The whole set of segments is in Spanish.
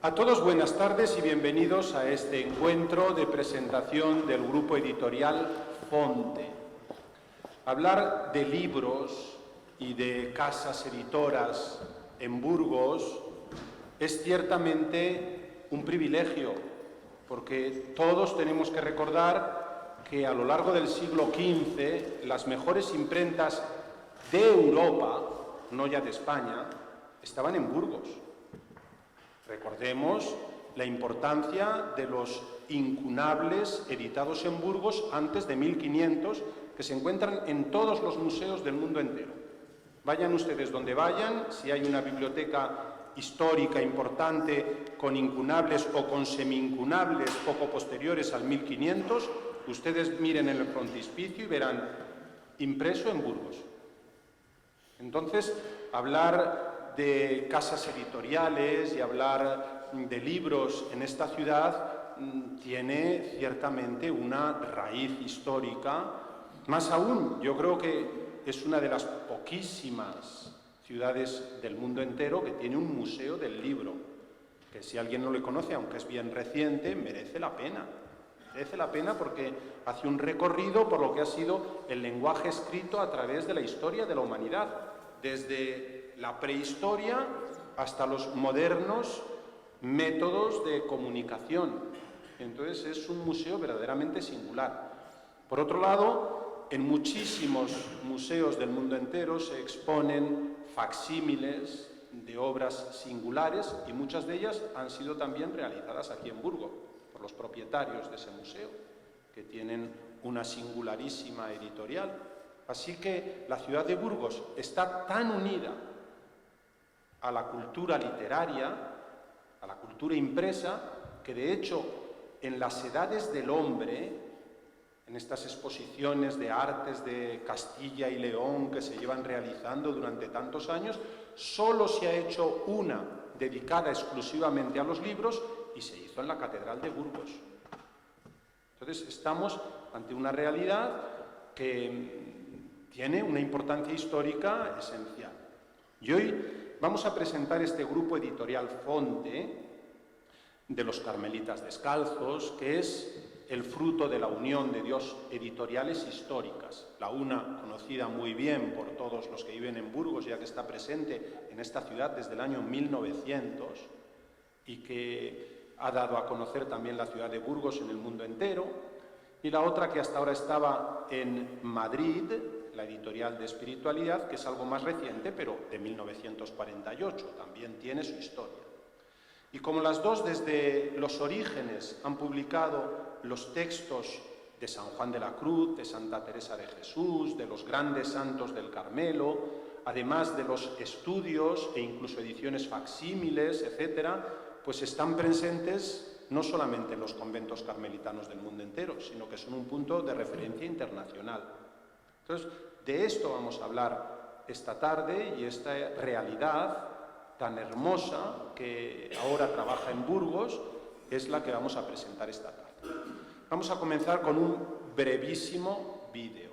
A todos buenas tardes y bienvenidos a este encuentro de presentación del grupo editorial Fonte. Hablar de libros y de casas editoras en Burgos es ciertamente un privilegio, porque todos tenemos que recordar que a lo largo del siglo XV las mejores imprentas de Europa, no ya de España, estaban en Burgos. Recordemos la importancia de los incunables editados en Burgos antes de 1500, que se encuentran en todos los museos del mundo entero. Vayan ustedes donde vayan, si hay una biblioteca histórica importante con incunables o con semi-incunables poco posteriores al 1500, ustedes miren en el frontispicio y verán impreso en Burgos. Entonces, hablar de casas editoriales y hablar de libros en esta ciudad tiene ciertamente una raíz histórica. Más aún, yo creo que es una de las poquísimas ciudades del mundo entero que tiene un museo del libro, que si alguien no le conoce, aunque es bien reciente, merece la pena. Merece la pena porque hace un recorrido por lo que ha sido el lenguaje escrito a través de la historia de la humanidad, desde la prehistoria hasta los modernos métodos de comunicación. Entonces es un museo verdaderamente singular. Por otro lado, en muchísimos museos del mundo entero se exponen facsímiles de obras singulares y muchas de ellas han sido también realizadas aquí en Burgos por los propietarios de ese museo, que tienen una singularísima editorial. Así que la ciudad de Burgos está tan unida a la cultura literaria, a la cultura impresa, que de hecho en las edades del hombre, en estas exposiciones de artes de Castilla y León que se llevan realizando durante tantos años, solo se ha hecho una dedicada exclusivamente a los libros y se hizo en la Catedral de Burgos. Entonces estamos ante una realidad que tiene una importancia histórica esencial. Y hoy vamos a presentar este grupo editorial Fonte de los Carmelitas Descalzos, que es el fruto de la unión de dos editoriales históricas. La una conocida muy bien por todos los que viven en Burgos, ya que está presente en esta ciudad desde el año 1900 y que ha dado a conocer también la ciudad de Burgos en el mundo entero. Y la otra que hasta ahora estaba en Madrid, la editorial de espiritualidad, que es algo más reciente, pero de 1948, también tiene su historia. Y como las dos desde los orígenes han publicado los textos de San Juan de la Cruz, de Santa Teresa de Jesús, de los grandes santos del Carmelo, además de los estudios e incluso ediciones facsímiles, etcétera, pues están presentes no solamente en los conventos carmelitanos del mundo entero, sino que son un punto de referencia internacional. Entonces, de esto vamos a hablar esta tarde y esta realidad tan hermosa que ahora trabaja en Burgos es la que vamos a presentar esta tarde. Vamos a comenzar con un brevísimo vídeo.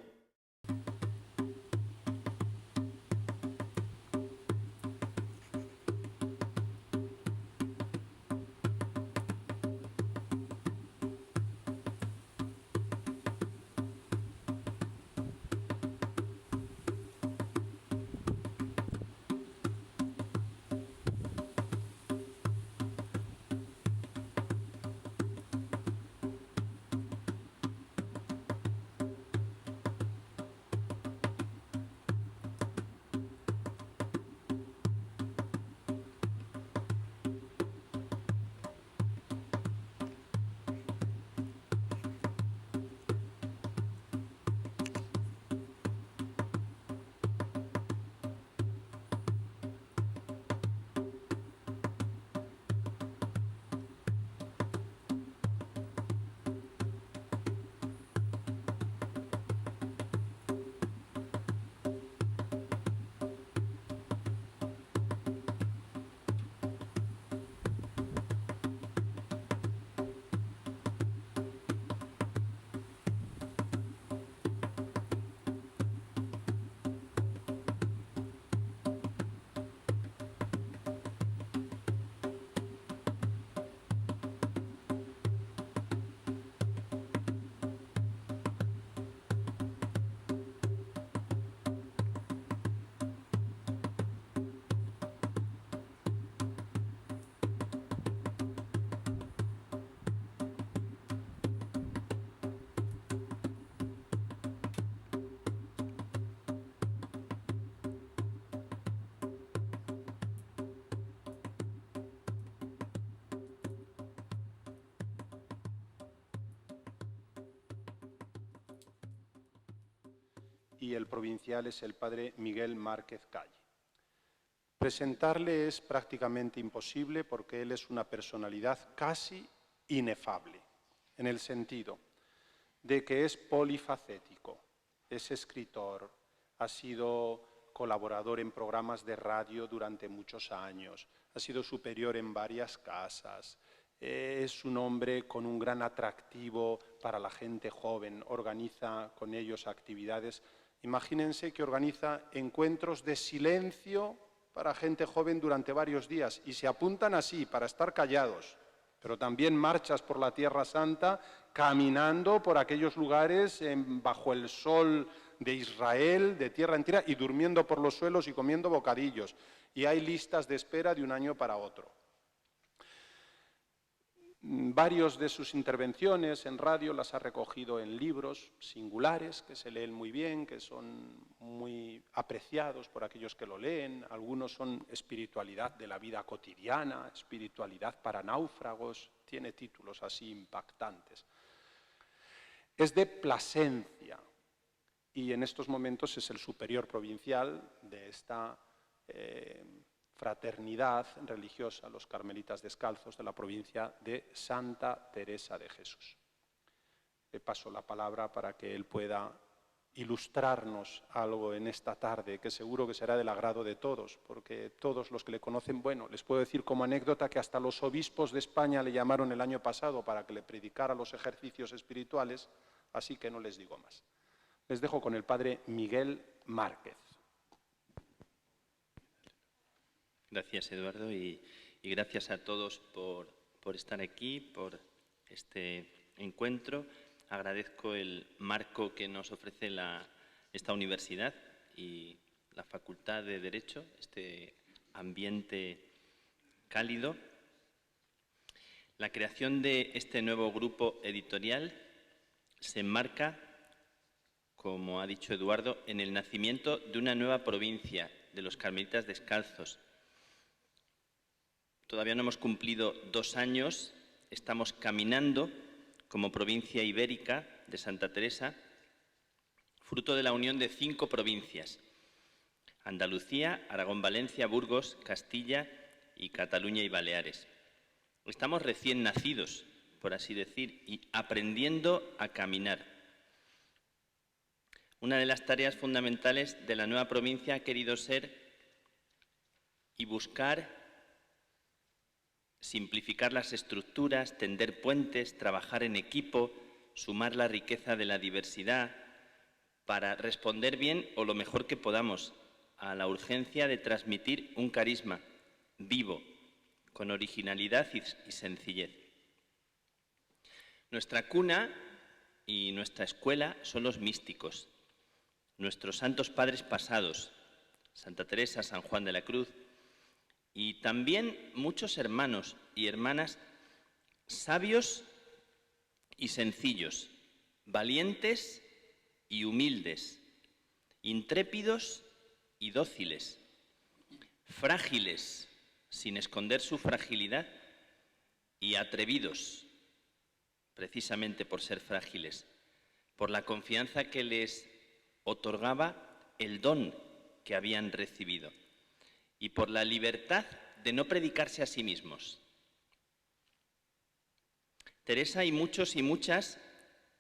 y el provincial es el padre Miguel Márquez Calle. Presentarle es prácticamente imposible porque él es una personalidad casi inefable, en el sentido de que es polifacético, es escritor, ha sido colaborador en programas de radio durante muchos años, ha sido superior en varias casas, es un hombre con un gran atractivo para la gente joven, organiza con ellos actividades. Imagínense que organiza encuentros de silencio para gente joven durante varios días y se apuntan así para estar callados, pero también marchas por la Tierra Santa caminando por aquellos lugares bajo el sol de Israel, de tierra entera, y durmiendo por los suelos y comiendo bocadillos. Y hay listas de espera de un año para otro. Varios de sus intervenciones en radio las ha recogido en libros singulares que se leen muy bien, que son muy apreciados por aquellos que lo leen. Algunos son espiritualidad de la vida cotidiana, espiritualidad para náufragos, tiene títulos así impactantes. Es de Plasencia y en estos momentos es el superior provincial de esta fraternidad religiosa, los carmelitas descalzos de la provincia de Santa Teresa de Jesús. Le paso la palabra para que él pueda ilustrarnos algo en esta tarde, que seguro que será del agrado de todos, porque todos los que le conocen, bueno, les puedo decir como anécdota que hasta los obispos de España le llamaron el año pasado para que le predicara los ejercicios espirituales, así que no les digo más. Les dejo con el padre Miguel Márquez. Gracias, Eduardo, y gracias a todos por estar aquí, por este encuentro. Agradezco el marco que nos ofrece esta universidad y la Facultad de Derecho, este ambiente cálido. La creación de este nuevo grupo editorial se enmarca, como ha dicho Eduardo, en el nacimiento de una nueva provincia de los carmelitas descalzos. Todavía no hemos cumplido 2 años, estamos caminando como provincia ibérica de Santa Teresa, fruto de la unión de 5 provincias: Andalucía, Aragón, Valencia, Burgos, Castilla y Cataluña y Baleares. Estamos recién nacidos, por así decir, y aprendiendo a caminar. Una de las tareas fundamentales de la nueva provincia ha querido ser y buscar simplificar las estructuras, tender puentes, trabajar en equipo, sumar la riqueza de la diversidad para responder bien o lo mejor que podamos a la urgencia de transmitir un carisma vivo, con originalidad y sencillez. Nuestra cuna y nuestra escuela son los místicos, nuestros santos padres pasados, Santa Teresa, San Juan de la Cruz, y también muchos hermanos y hermanas sabios y sencillos, valientes y humildes, intrépidos y dóciles, frágiles, sin esconder su fragilidad, y atrevidos, precisamente por ser frágiles, por la confianza que les otorgaba el don que habían recibido, y por la libertad de no predicarse a sí mismos. Teresa y muchos y muchas,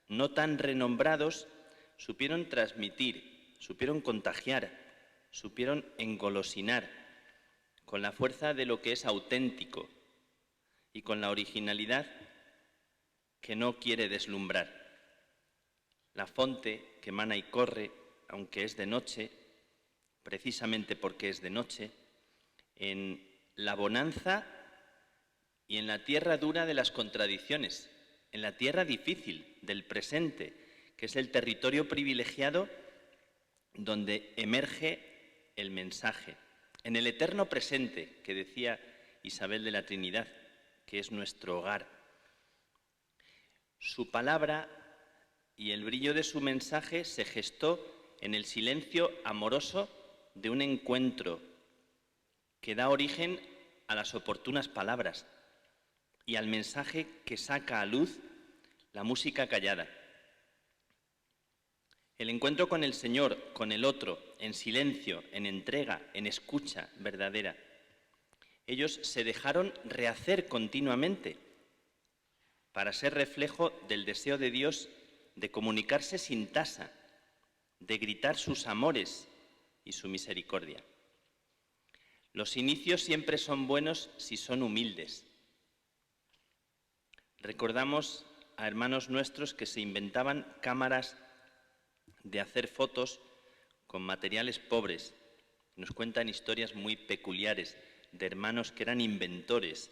no tan renombrados, supieron transmitir, supieron contagiar, supieron engolosinar, con la fuerza de lo que es auténtico y con la originalidad que no quiere deslumbrar. La fonte que emana y corre, aunque es de noche, precisamente porque es de noche, en la bonanza y en la tierra dura de las contradicciones, en la tierra difícil del presente, que es el territorio privilegiado donde emerge el mensaje, en el eterno presente, que decía Isabel de la Trinidad, que es nuestro hogar. Su palabra y el brillo de su mensaje se gestó en el silencio amoroso de un encuentro que da origen a las oportunas palabras y al mensaje que saca a luz la música callada. El encuentro con el Señor, con el otro, en silencio, en entrega, en escucha verdadera. Ellos se dejaron rehacer continuamente para ser reflejo del deseo de Dios de comunicarse sin tasa, de gritar sus amores y su misericordia. Los inicios siempre son buenos si son humildes. Recordamos a hermanos nuestros que se inventaban cámaras de hacer fotos con materiales pobres. Nos cuentan historias muy peculiares de hermanos que eran inventores,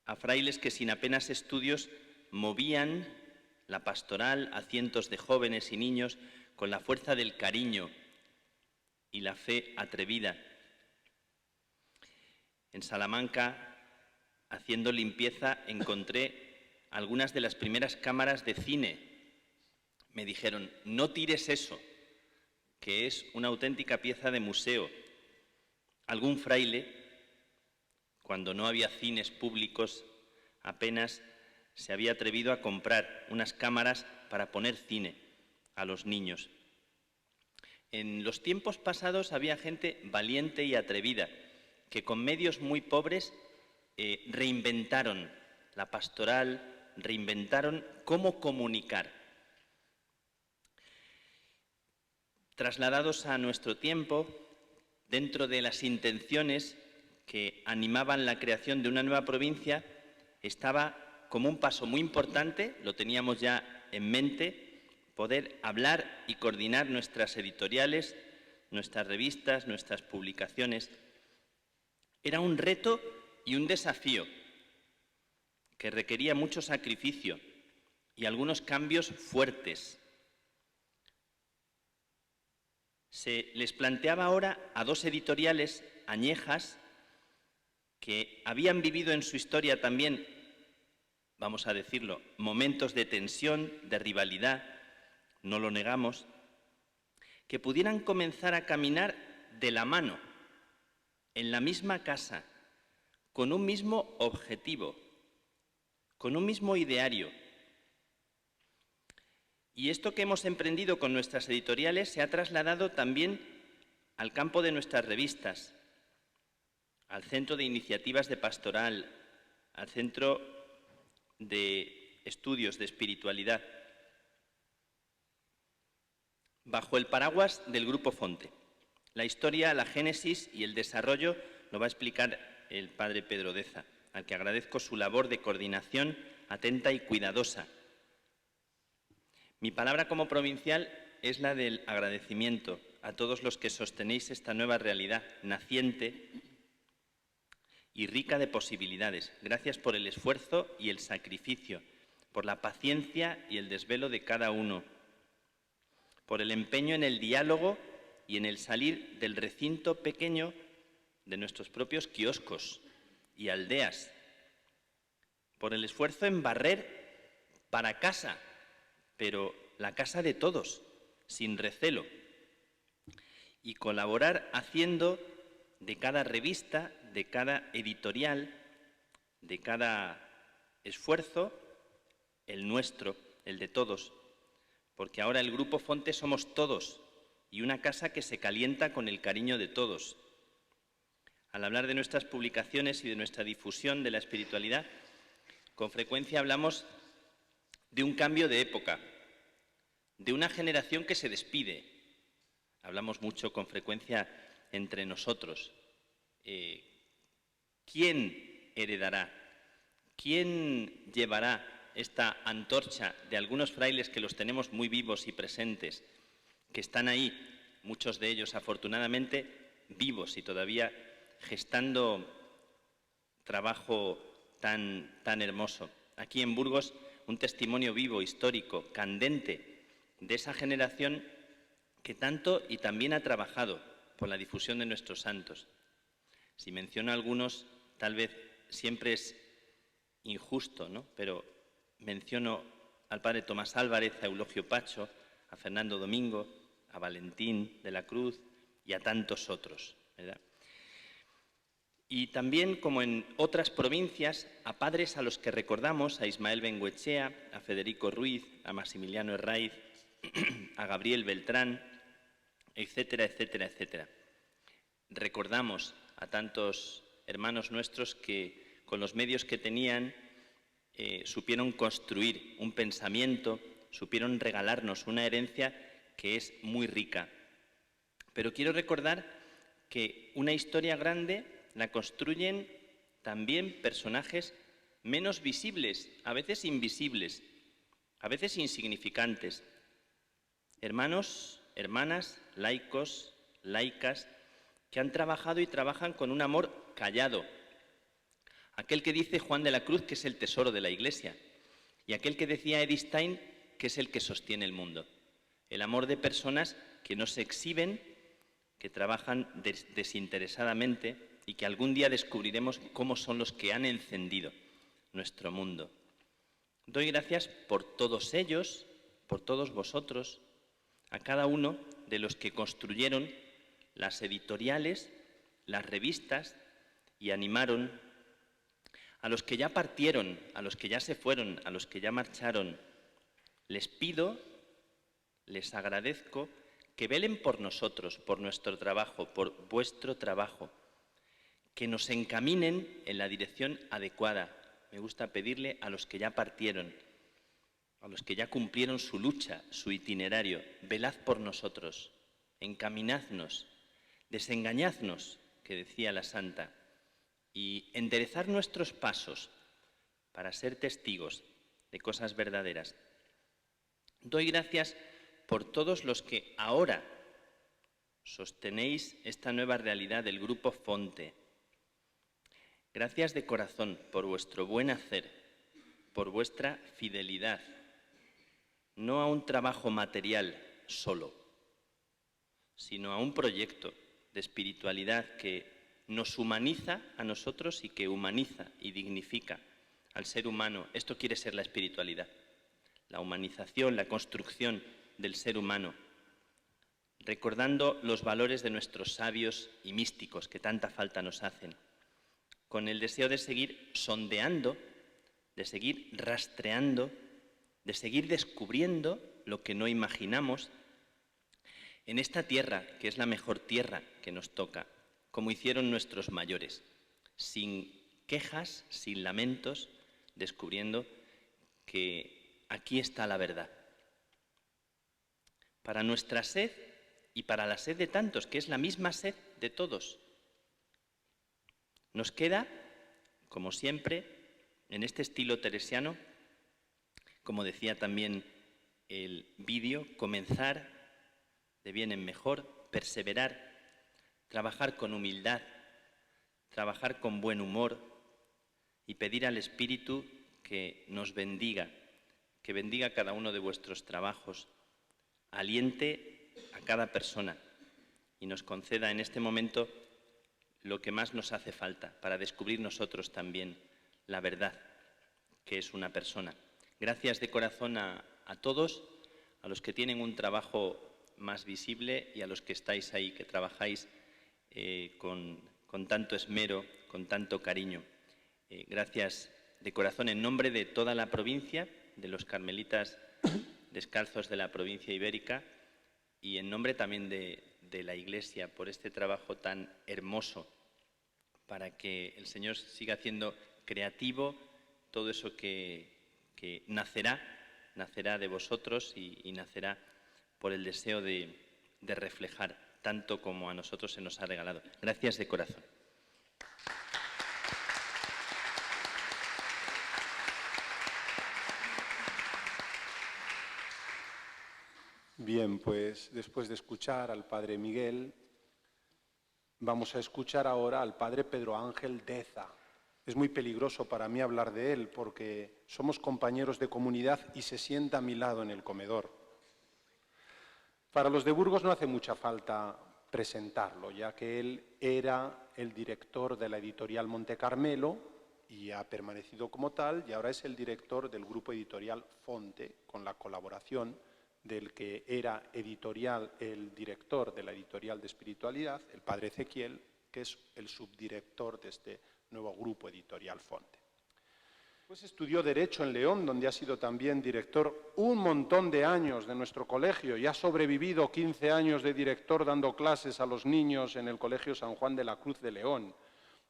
a frailes que sin apenas estudios movían la pastoral a cientos de jóvenes y niños con la fuerza del cariño y la fe atrevida. En Salamanca, haciendo limpieza, encontré algunas de las primeras cámaras de cine. Me dijeron, no tires eso, que es una auténtica pieza de museo. Algún fraile, cuando no había cines públicos, apenas se había atrevido a comprar unas cámaras para poner cine a los niños. En los tiempos pasados había gente valiente y atrevida que con medios muy pobres reinventaron la pastoral, reinventaron cómo comunicar. Trasladados a nuestro tiempo, dentro de las intenciones que animaban la creación de una nueva provincia, estaba como un paso muy importante, lo teníamos ya en mente, poder hablar y coordinar nuestras editoriales, nuestras revistas, nuestras publicaciones. Era un reto y un desafío que requería mucho sacrificio y algunos cambios fuertes. Se les planteaba ahora a dos editoriales añejas que habían vivido en su historia también, vamos a decirlo, momentos de tensión, de rivalidad, no lo negamos, que pudieran comenzar a caminar de la mano, en la misma casa, con un mismo objetivo, con un mismo ideario. Y esto que hemos emprendido con nuestras editoriales se ha trasladado también al campo de nuestras revistas, al Centro de Iniciativas de Pastoral, al Centro de Estudios de Espiritualidad, bajo el paraguas del Grupo Fonte. La historia, la génesis y el desarrollo lo va a explicar el padre Pedro Deza, al que agradezco su labor de coordinación atenta y cuidadosa. Mi palabra como provincial es la del agradecimiento a todos los que sostenéis esta nueva realidad naciente y rica de posibilidades. Gracias por el esfuerzo y el sacrificio, por la paciencia y el desvelo de cada uno, por el empeño en el diálogo y en el salir del recinto pequeño de nuestros propios kioscos y aldeas, por el esfuerzo en barrer para casa, pero la casa de todos, sin recelo, y colaborar haciendo de cada revista, de cada editorial, de cada esfuerzo, el nuestro, el de todos, porque ahora el Grupo Fonte somos todos y una casa que se calienta con el cariño de todos. Al hablar de nuestras publicaciones y de nuestra difusión de la espiritualidad, con frecuencia hablamos de un cambio de época, de una generación que se despide. Hablamos mucho con frecuencia entre nosotros. ¿Quién heredará? ¿Quién llevará esta antorcha de algunos frailes que los tenemos muy vivos y presentes, que están ahí, muchos de ellos afortunadamente vivos y todavía gestando trabajo tan hermoso? Aquí en Burgos, un testimonio vivo, histórico, candente, de esa generación que tanto y también ha trabajado por la difusión de nuestros santos. Si menciono algunos, tal vez siempre es injusto, ¿no? Pero menciono al padre Tomás Álvarez, a Eulogio Pacho, a Fernando Domingo, a Valentín de la Cruz y a tantos otros, ¿verdad? Y también, como en otras provincias, a padres a los que recordamos, a Ismael Bengoechea, a Federico Ruiz, a Maximiliano Herraiz, a Gabriel Beltrán, etcétera, etcétera, etcétera. Recordamos a tantos hermanos nuestros que con los medios que tenían supieron construir un pensamiento, supieron regalarnos una herencia que es muy rica. Pero quiero recordar que una historia grande la construyen también personajes menos visibles, a veces invisibles, a veces insignificantes. Hermanos, hermanas, laicos, laicas, que han trabajado y trabajan con un amor callado. Aquel que dice Juan de la Cruz que es el tesoro de la Iglesia, y aquel que decía Edith Stein que es el que sostiene el mundo. El amor de personas que no se exhiben, que trabajan desinteresadamente y que algún día descubriremos cómo son los que han encendido nuestro mundo. Doy gracias por todos ellos, por todos vosotros, a cada uno de los que construyeron las editoriales, las revistas y animaron a los que ya partieron, a los que ya se fueron, a los que ya marcharon. Les pido, les agradezco que velen por nosotros, por nuestro trabajo, por vuestro trabajo, que nos encaminen en la dirección adecuada. Me gusta pedirle a los que ya partieron, a los que ya cumplieron su lucha, su itinerario, velad por nosotros, encaminadnos, desengañadnos, que decía la santa, y enderezar nuestros pasos para ser testigos de cosas verdaderas. Doy gracias por todos los que ahora sostenéis esta nueva realidad del Grupo Fonte. Gracias de corazón por vuestro buen hacer, por vuestra fidelidad, no a un trabajo material solo, sino a un proyecto de espiritualidad que nos humaniza a nosotros y que humaniza y dignifica al ser humano. Esto quiere ser la espiritualidad, la humanización, la construcción del ser humano, recordando los valores de nuestros sabios y místicos que tanta falta nos hacen, con el deseo de seguir sondeando, de seguir rastreando, de seguir descubriendo lo que no imaginamos en esta tierra, que es la mejor tierra que nos toca, como hicieron nuestros mayores, sin quejas, sin lamentos, descubriendo que aquí está la verdad. Para nuestra sed y para la sed de tantos, que es la misma sed de todos, nos queda, como siempre, en este estilo teresiano, como decía también el vídeo, comenzar de bien en mejor, perseverar, trabajar con humildad, trabajar con buen humor y pedir al Espíritu que nos bendiga, que bendiga cada uno de vuestros trabajos, aliente a cada persona y nos conceda en este momento lo que más nos hace falta para descubrir nosotros también la verdad, que es una persona. Gracias de corazón a todos, a los que tienen un trabajo más visible y a los que estáis ahí, que trabajáis con tanto esmero, con tanto cariño. Gracias de corazón en nombre de toda la provincia, de los carmelitas descalzos de la provincia ibérica y en nombre también de la Iglesia por este trabajo tan hermoso para que el Señor siga haciendo creativo todo eso que nacerá de vosotros y nacerá por el deseo de reflejar tanto como a nosotros se nos ha regalado. Gracias de corazón. Bien, pues después de escuchar al Padre Miguel, vamos a escuchar ahora al Padre Pedro Ángel Deza. Es muy peligroso para mí hablar de él porque somos compañeros de comunidad y se sienta a mi lado en el comedor. Para los de Burgos no hace mucha falta presentarlo, ya que él era el director de la editorial Monte Carmelo y ha permanecido como tal, y ahora es el director del grupo editorial Fonte, con la colaboración del que era el director de la editorial de espiritualidad, el padre Ezequiel, que es el subdirector de este nuevo grupo editorial Fonte. Pues estudió Derecho en León, donde ha sido también director un montón de años de nuestro colegio y ha sobrevivido 15 años de director dando clases a los niños en el Colegio San Juan de la Cruz de León.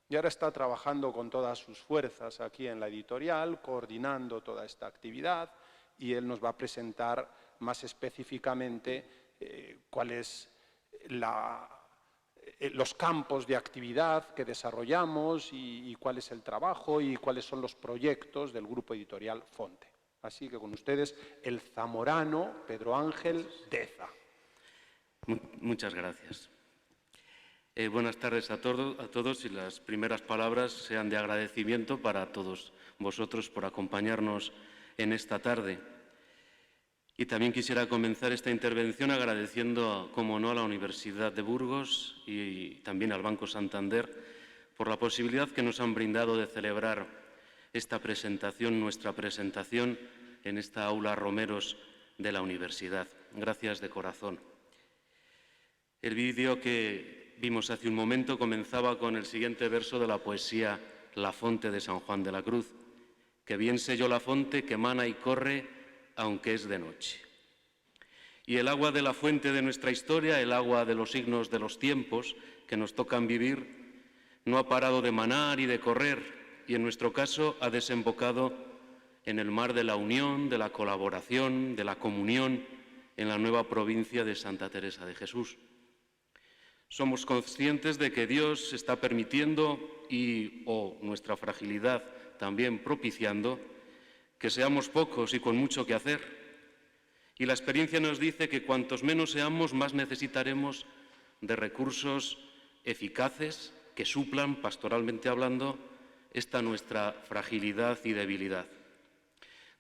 Y ahora está trabajando con todas sus fuerzas aquí en la editorial, coordinando toda esta actividad, y él nos va a presentar más específicamente cuáles los campos de actividad que desarrollamos y cuál es el trabajo y cuáles son los proyectos del grupo editorial Fonte. Así que con ustedes, el zamorano Pedro Ángel Deza. Muchas gracias. Buenas tardes a todos y las primeras palabras sean de agradecimiento para todos vosotros por acompañarnos en esta tarde. Y también quisiera comenzar esta intervención agradeciendo, como no, a la Universidad de Burgos y también al Banco Santander por la posibilidad que nos han brindado de celebrar esta presentación, nuestra presentación, en esta aula Romeros de la Universidad. Gracias de corazón. El vídeo que vimos hace un momento comenzaba con el siguiente verso de la poesía La Fonte de San Juan de la Cruz: que bien sé yo la fonte que mana y corre aunque es de noche. Y el agua de la fuente de nuestra historia, el agua de los signos de los tiempos que nos tocan vivir, no ha parado de manar y de correr, y en nuestro caso ha desembocado en el mar de la unión, de la colaboración, de la comunión en la nueva provincia de Santa Teresa de Jesús. Somos conscientes de que Dios está permitiendo o nuestra fragilidad también propiciando que seamos pocos y con mucho que hacer. Y la experiencia nos dice que cuantos menos seamos, más necesitaremos de recursos eficaces que suplan, pastoralmente hablando, esta nuestra fragilidad y debilidad.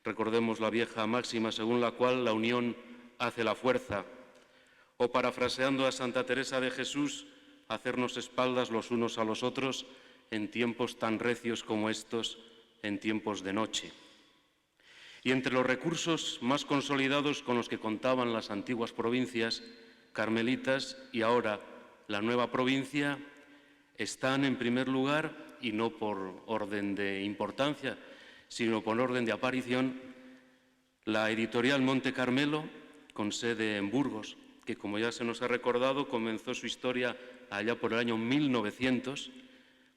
Recordemos la vieja máxima según la cual la unión hace la fuerza, o parafraseando a Santa Teresa de Jesús, hacernos espaldas los unos a los otros en tiempos tan recios como estos, en tiempos de noche. Y entre los recursos más consolidados con los que contaban las antiguas provincias carmelitas y ahora la nueva provincia, están en primer lugar, y no por orden de importancia, sino por orden de aparición, la editorial Monte Carmelo, con sede en Burgos, que, como ya se nos ha recordado, comenzó su historia allá por el año 1900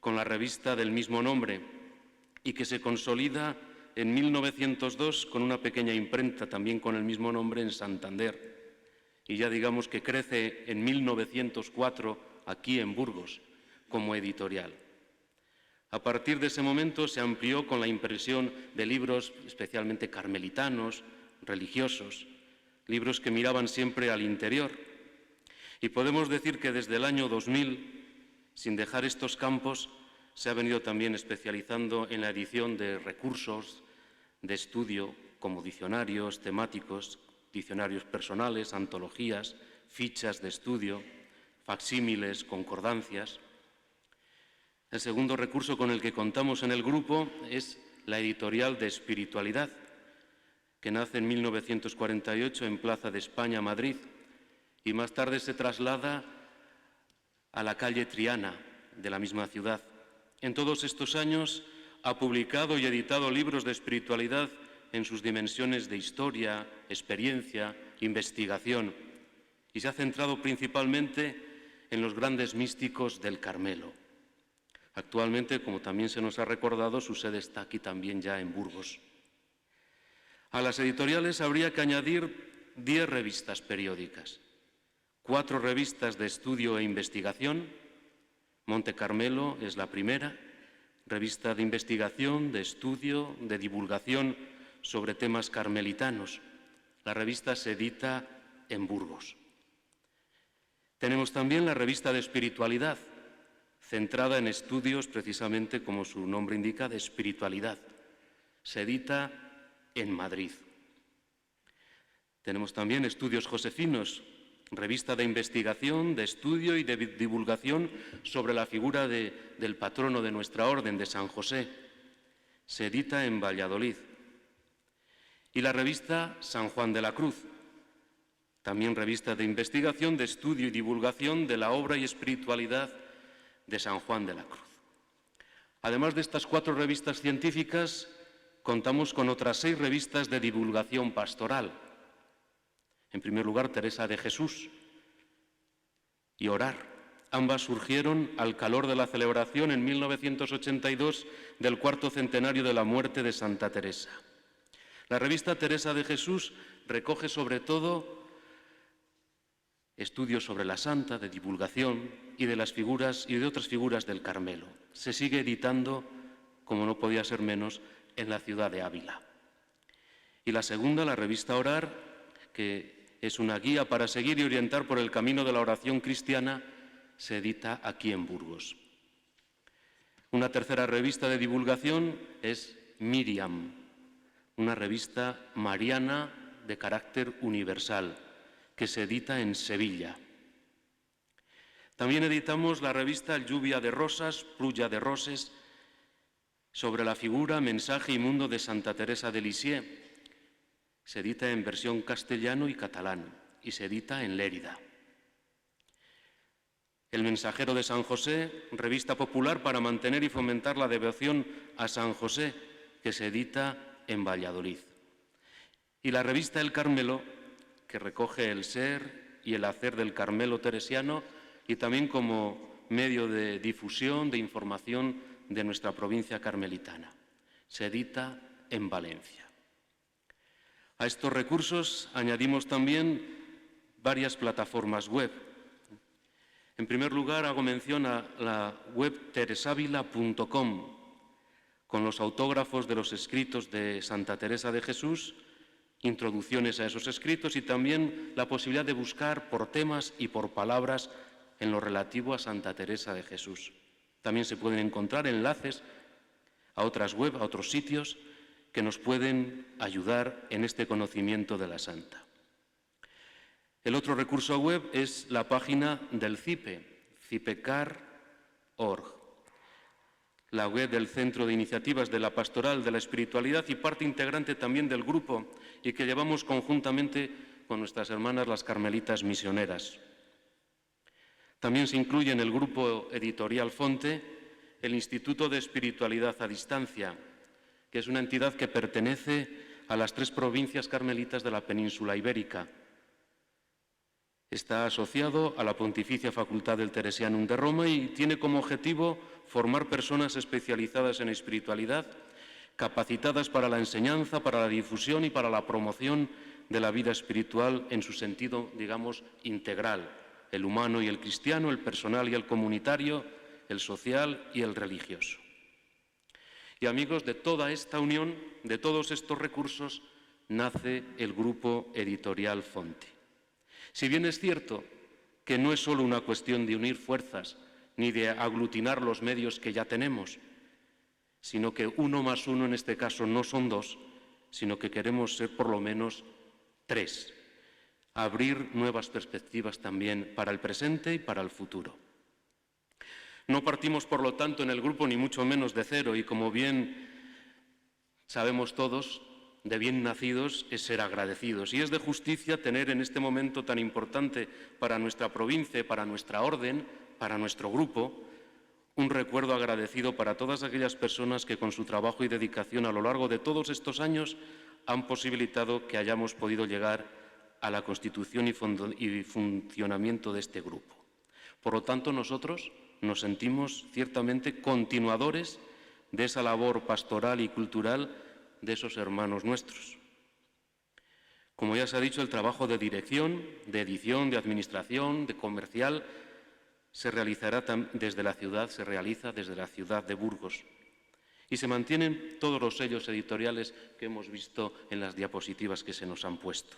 con la revista del mismo nombre y que se consolida en 1902 con una pequeña imprenta también con el mismo nombre en Santander, y ya digamos que crece en 1904 aquí en Burgos como editorial. A partir de ese momento se amplió con la impresión de libros especialmente carmelitanos, religiosos, libros que miraban siempre al interior. Y podemos decir que desde el año 2000, sin dejar estos campos, se ha venido también especializando en la edición de recursos de estudio como diccionarios temáticos, diccionarios personales, antologías, fichas de estudio, facsímiles, concordancias. El segundo recurso con el que contamos en el grupo es la editorial de espiritualidad, que nace en 1948 en Plaza de España, Madrid, y más tarde se traslada a la calle Triana de la misma ciudad. En todos estos años ha publicado y editado libros de espiritualidad en sus dimensiones de historia, experiencia, investigación, y se ha centrado principalmente en los grandes místicos del Carmelo. Actualmente, como también se nos ha recordado, su sede está aquí también ya en Burgos. A las editoriales habría que añadir 10 revistas periódicas, 4 revistas de estudio e investigación. Monte Carmelo es la primera, revista de investigación, de estudio, de divulgación sobre temas carmelitanos. La revista se edita en Burgos. Tenemos también la revista de espiritualidad, centrada en estudios, precisamente como su nombre indica, de espiritualidad. Se edita en Madrid. Tenemos también Estudios Josefinos, revista de investigación, de estudio y de divulgación sobre la figura del patrono de nuestra orden, de San José. Se edita en Valladolid. Y la revista San Juan de la Cruz, también revista de investigación, de estudio y divulgación de la obra y espiritualidad de San Juan de la Cruz. Además de estas 4 revistas científicas, contamos con otras 6 revistas de divulgación pastoral. En primer lugar, Teresa de Jesús y Orar. Ambas surgieron al calor de la celebración en 1982 del 4º centenario de la muerte de Santa Teresa. La revista Teresa de Jesús recoge sobre todo estudios sobre la santa, de divulgación y de las figuras y de otras figuras del Carmelo. Se sigue editando, como no podía ser menos, en la ciudad de Ávila. Y la segunda, la revista Orar, que es una guía para seguir y orientar por el camino de la oración cristiana, se edita aquí en Burgos. Una tercera revista de divulgación es Miriam, una revista mariana de carácter universal, que se edita en Sevilla. También editamos la revista Lluvia de Rosas, Pluja de Roses, sobre la figura, mensaje y mundo de Santa Teresa de Lisieux. Se edita en versión castellano y catalán y se edita en Lérida. El Mensajero de San José, revista popular para mantener y fomentar la devoción a San José, que se edita en Valladolid. Y la revista El Carmelo, que recoge el ser y el hacer del Carmelo teresiano y también como medio de difusión, de información de nuestra provincia carmelitana. Se edita en Valencia. A estos recursos añadimos también varias plataformas web. En primer lugar, hago mención a la web teresavila.com, con los autógrafos de los escritos de Santa Teresa de Jesús, introducciones a esos escritos y también la posibilidad de buscar por temas y por palabras en lo relativo a Santa Teresa de Jesús. También se pueden encontrar enlaces a otras web, a otros sitios que nos pueden ayudar en este conocimiento de la Santa. El otro recurso web es la página del CIPE, cipecar.org, la web del Centro de Iniciativas de la Pastoral de la Espiritualidad y parte integrante también del grupo y que llevamos conjuntamente con nuestras hermanas las Carmelitas Misioneras. También se incluye en el grupo editorial Fonte el Instituto de Espiritualidad a Distancia, que es una entidad que pertenece a las 3 provincias carmelitas de la península ibérica. Está asociado a la Pontificia Facultad del Teresianum de Roma y tiene como objetivo formar personas especializadas en espiritualidad, capacitadas para la enseñanza, para la difusión y para la promoción de la vida espiritual en su sentido, digamos, integral, el humano y el cristiano, el personal y el comunitario, el social y el religioso. Y amigos, de toda esta unión, de todos estos recursos, nace el grupo editorial Fonte. Si bien es cierto que no es solo una cuestión de unir fuerzas ni de aglutinar los medios que ya tenemos, sino que 1 más 1 en este caso no son 2, sino que queremos ser por lo menos 3. Abrir nuevas perspectivas también para el presente y para el futuro. No partimos, por lo tanto, en el grupo ni mucho menos de cero y, como bien sabemos todos, de bien nacidos es ser agradecidos. Y es de justicia tener en este momento tan importante para nuestra provincia, para nuestra orden, para nuestro grupo, un recuerdo agradecido para todas aquellas personas que con su trabajo y dedicación a lo largo de todos estos años han posibilitado que hayamos podido llegar a la constitución y funcionamiento de este grupo. Por lo tanto, nosotros nos sentimos ciertamente continuadores de esa labor pastoral y cultural de esos hermanos nuestros. Como ya se ha dicho, el trabajo de dirección, de edición, de administración, de comercial, se realiza desde la ciudad de Burgos. Y se mantienen todos los sellos editoriales que hemos visto en las diapositivas que se nos han puesto,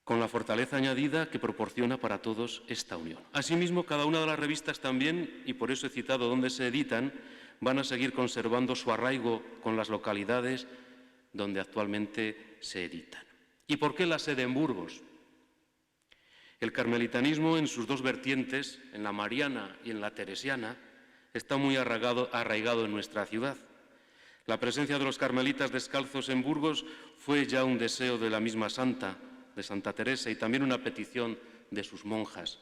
con la fortaleza añadida que proporciona para todos esta unión. Asimismo, cada una de las revistas también, y por eso he citado dónde se editan, van a seguir conservando su arraigo con las localidades donde actualmente se editan. ¿Y por qué la sede en Burgos? El carmelitanismo, en sus 2 vertientes, en la mariana y en la teresiana, está muy arraigado en nuestra ciudad. La presencia de los carmelitas descalzos en Burgos fue ya un deseo de la misma santa, de Santa Teresa, y también una petición de sus monjas.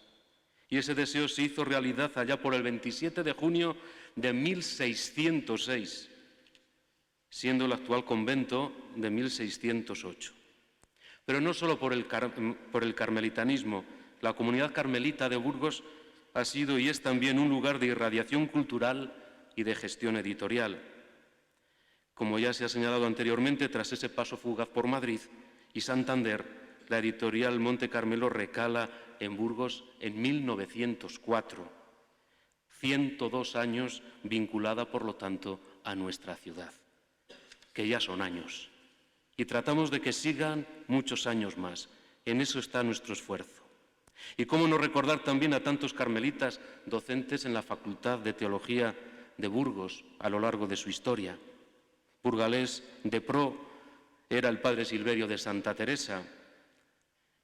Y ese deseo se hizo realidad allá por el 27 de junio de 1606, siendo el actual convento de 1608. Pero no solo por el carmelitanismo, la comunidad carmelita de Burgos ha sido y es también un lugar de irradiación cultural y de gestión editorial. Como ya se ha señalado anteriormente, tras ese paso fugaz por Madrid y Santander, la editorial Monte Carmelo recala en Burgos en 1904, 102 años vinculada, por lo tanto, a nuestra ciudad, que ya son años. Y tratamos de que sigan muchos años más. En eso está nuestro esfuerzo. Y cómo no recordar también a tantos carmelitas docentes en la Facultad de Teología de Burgos a lo largo de su historia. Burgalés de Pro era el padre Silverio de Santa Teresa,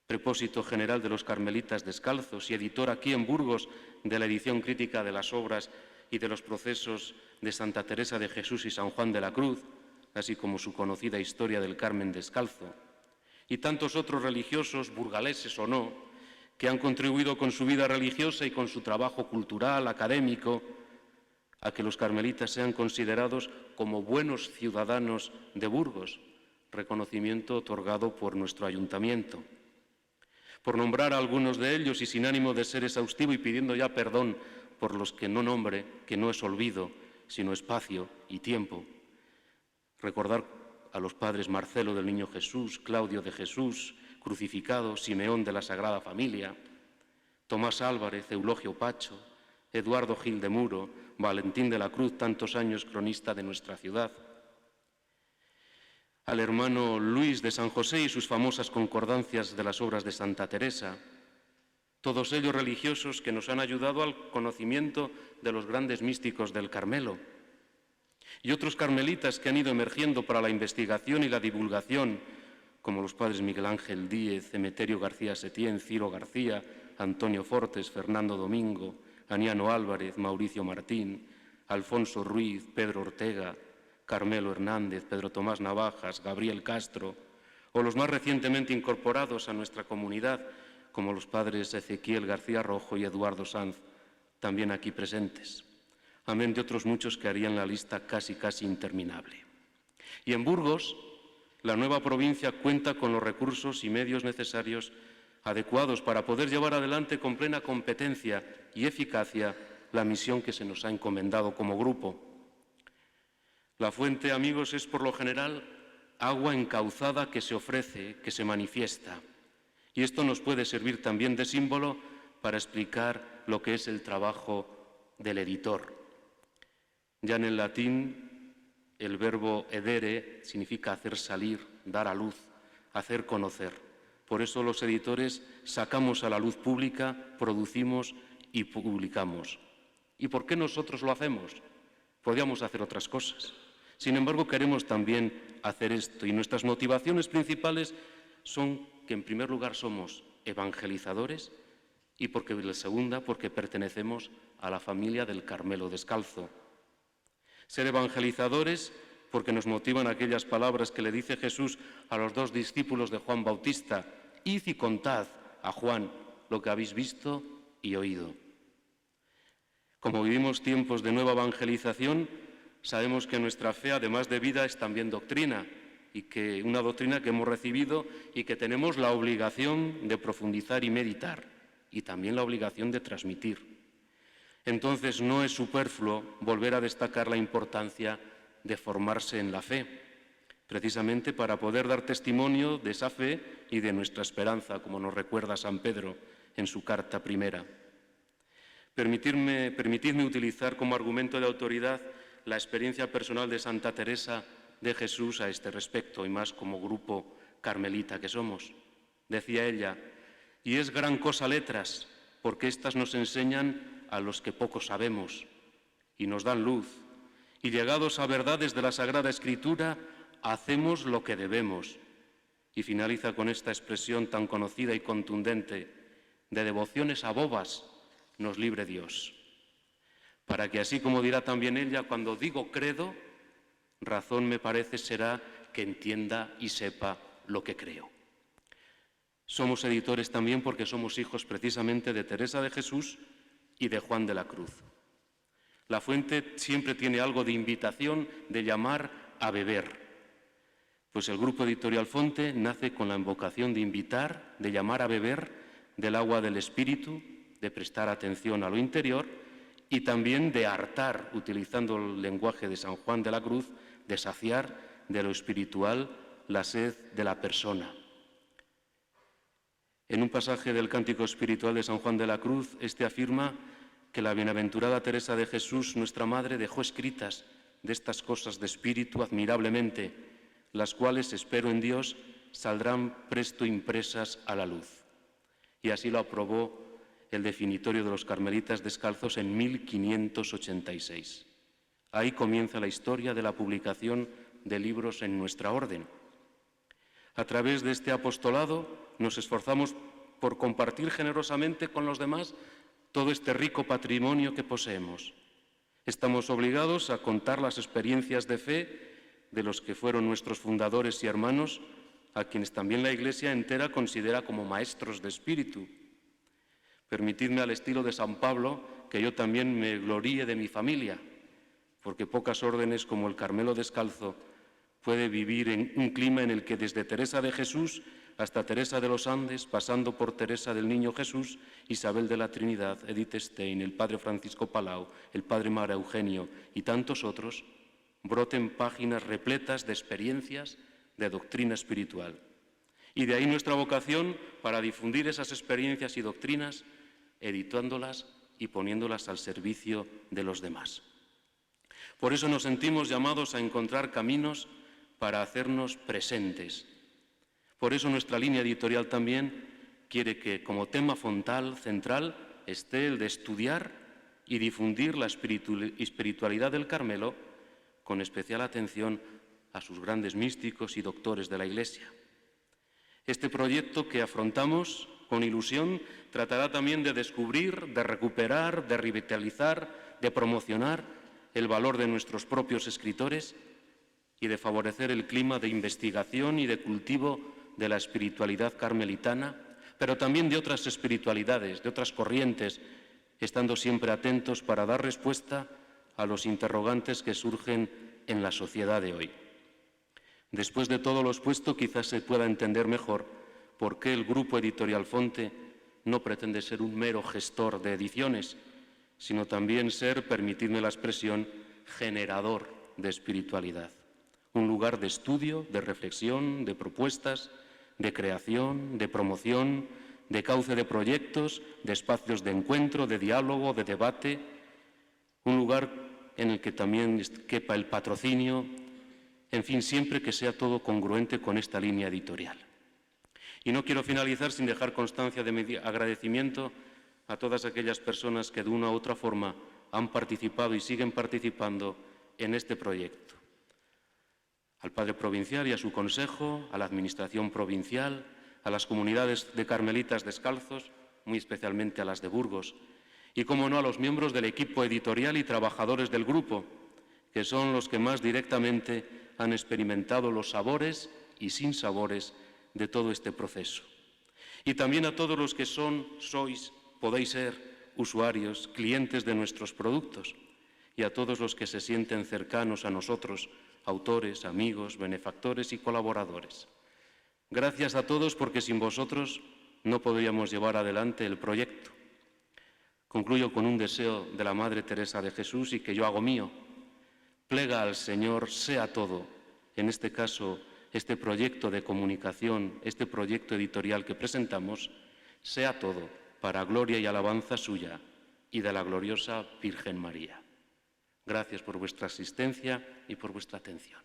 prepósito general de los carmelitas descalzos y editor aquí en Burgos de la edición crítica de las obras y de los procesos de Santa Teresa de Jesús y San Juan de la Cruz, así como su conocida historia del Carmen descalzo, y tantos otros religiosos, burgaleses o no, que han contribuido con su vida religiosa y con su trabajo cultural, académico, a que los carmelitas sean considerados como buenos ciudadanos de Burgos, reconocimiento otorgado por nuestro ayuntamiento. Por nombrar a algunos de ellos y sin ánimo de ser exhaustivo y pidiendo ya perdón por los que no nombre, que no es olvido, sino espacio y tiempo. Recordar a los padres Marcelo del Niño Jesús, Claudio de Jesús, crucificado, Simeón de la Sagrada Familia, Tomás Álvarez, Eulogio Pacho, Eduardo Gil de Muro, Valentín de la Cruz, tantos años cronista de nuestra ciudad, al hermano Luis de San José y sus famosas concordancias de las obras de Santa Teresa, todos ellos religiosos que nos han ayudado al conocimiento de los grandes místicos del Carmelo, y otros carmelitas que han ido emergiendo para la investigación y la divulgación, como los padres Miguel Ángel Díez, Emeterio García Setién, Ciro García, Antonio Fortes, Fernando Domingo, Aniano Álvarez, Mauricio Martín, Alfonso Ruiz, Pedro Ortega, Carmelo Hernández, Pedro Tomás Navajas, Gabriel Castro, o los más recientemente incorporados a nuestra comunidad, como los padres Ezequiel García Rojo y Eduardo Sanz, también aquí presentes, amén de otros muchos que harían la lista casi interminable. Y en Burgos, la nueva provincia cuenta con los recursos y medios necesarios adecuados para poder llevar adelante con plena competencia y eficacia la misión que se nos ha encomendado como grupo. La fuente, amigos, es por lo general agua encauzada que se ofrece, que se manifiesta. Y esto nos puede servir también de símbolo para explicar lo que es el trabajo del editor. Ya en el latín, el verbo edere significa hacer salir, dar a luz, hacer conocer. Por eso los editores sacamos a la luz pública, producimos y publicamos. ¿Y por qué nosotros lo hacemos? Podríamos hacer otras cosas. Sin embargo, queremos también hacer esto y nuestras motivaciones principales son que en primer lugar somos evangelizadores y la segunda porque pertenecemos a la familia del Carmelo descalzo. Ser evangelizadores porque nos motivan aquellas palabras que le dice Jesús a los dos discípulos de Juan Bautista: id y contad a Juan lo que habéis visto y oído. Como vivimos tiempos de nueva evangelización, sabemos que nuestra fe, además de vida, es también doctrina, y que una doctrina que hemos recibido y que tenemos la obligación de profundizar y meditar, y también la obligación de transmitir. Entonces no es superfluo volver a destacar la importancia de formarse en la fe, precisamente para poder dar testimonio de esa fe y de nuestra esperanza, como nos recuerda San Pedro en su carta primera. Permitidme utilizar como argumento de autoridad la experiencia personal de Santa Teresa de Jesús a este respecto, y más como grupo carmelita que somos. Decía ella: y es gran cosa letras, porque éstas nos enseñan a los que poco sabemos y nos dan luz, y llegados a verdades de la Sagrada Escritura, hacemos lo que debemos. Y finaliza con esta expresión tan conocida y contundente: de devociones a bobas nos libre Dios. Para que, así como dirá también ella, cuando digo credo, razón me parece será que entienda y sepa lo que creo. Somos editores también porque somos hijos precisamente de Teresa de Jesús y de Juan de la Cruz. La fuente siempre tiene algo de invitación, de llamar a beber. Pues el Grupo Editorial Fonte nace con la vocación de invitar, de llamar a beber del agua del Espíritu, de prestar atención a lo interior y también de hartar, utilizando el lenguaje de San Juan de la Cruz, de saciar de lo espiritual la sed de la persona. En un pasaje del Cántico Espiritual de San Juan de la Cruz, este afirma que la bienaventurada Teresa de Jesús, nuestra Madre, dejó escritas de estas cosas de espíritu admirablemente, las cuales, espero en Dios, saldrán presto impresas a la luz. Y así lo aprobó el Definitorio de los Carmelitas Descalzos en 1586. Ahí comienza la historia de la publicación de libros en nuestra orden. A través de este apostolado nos esforzamos por compartir generosamente con los demás todo este rico patrimonio que poseemos. Estamos obligados a contar las experiencias de fe de los que fueron nuestros fundadores y hermanos, a quienes también la Iglesia entera considera como maestros de espíritu. Permitidme, al estilo de San Pablo, que yo también me gloríe de mi familia, porque pocas órdenes como el Carmelo Descalzo puede vivir en un clima en el que desde Teresa de Jesús hasta Teresa de los Andes, pasando por Teresa del Niño Jesús, Isabel de la Trinidad, Edith Stein, el Padre Francisco Palau, el Padre Mara Eugenio y tantos otros, broten páginas repletas de experiencias de doctrina espiritual. Y de ahí nuestra vocación para difundir esas experiencias y doctrinas, editándolas y poniéndolas al servicio de los demás. Por eso nos sentimos llamados a encontrar caminos para hacernos presentes. Por eso nuestra línea editorial también quiere que como tema central esté el de estudiar y difundir la espiritualidad del Carmelo, con especial atención a sus grandes místicos y doctores de la Iglesia. Este proyecto que afrontamos con ilusión tratará también de descubrir, de recuperar, de revitalizar, de promocionar el valor de nuestros propios escritores y de favorecer el clima de investigación y de cultivo de la espiritualidad carmelitana, pero también de otras espiritualidades, de otras corrientes, estando siempre atentos para dar respuesta a los interrogantes que surgen en la sociedad de hoy. Después de todo lo expuesto, quizás se pueda entender mejor por qué el Grupo Editorial Fonte no pretende ser un mero gestor de ediciones, sino también ser, permitidme la expresión, generador de espiritualidad. Un lugar de estudio, de reflexión, de propuestas, de creación, de promoción, de cauce de proyectos, de espacios de encuentro, de diálogo, de debate. Un lugar en el que también quepa el patrocinio, en fin, siempre que sea todo congruente con esta línea editorial. Y no quiero finalizar sin dejar constancia de mi agradecimiento a todas aquellas personas que de una u otra forma han participado y siguen participando en este proyecto. Al Padre Provincial y a su Consejo, a la Administración Provincial, a las comunidades de carmelitas descalzos, muy especialmente a las de Burgos, y, como no, a los miembros del equipo editorial y trabajadores del grupo, que son los que más directamente han experimentado los sabores y sinsabores de todo este proceso. Y también a todos los que podéis ser usuarios, clientes de nuestros productos, y a todos los que se sienten cercanos a nosotros, autores, amigos, benefactores y colaboradores. Gracias a todos, porque sin vosotros no podríamos llevar adelante el proyecto. Concluyo con un deseo de la Madre Teresa de Jesús y que yo hago mío. Plega al Señor sea todo, en este caso este proyecto de comunicación, este proyecto editorial que presentamos, sea todo para gloria y alabanza suya y de la gloriosa Virgen María. Gracias por vuestra asistencia y por vuestra atención.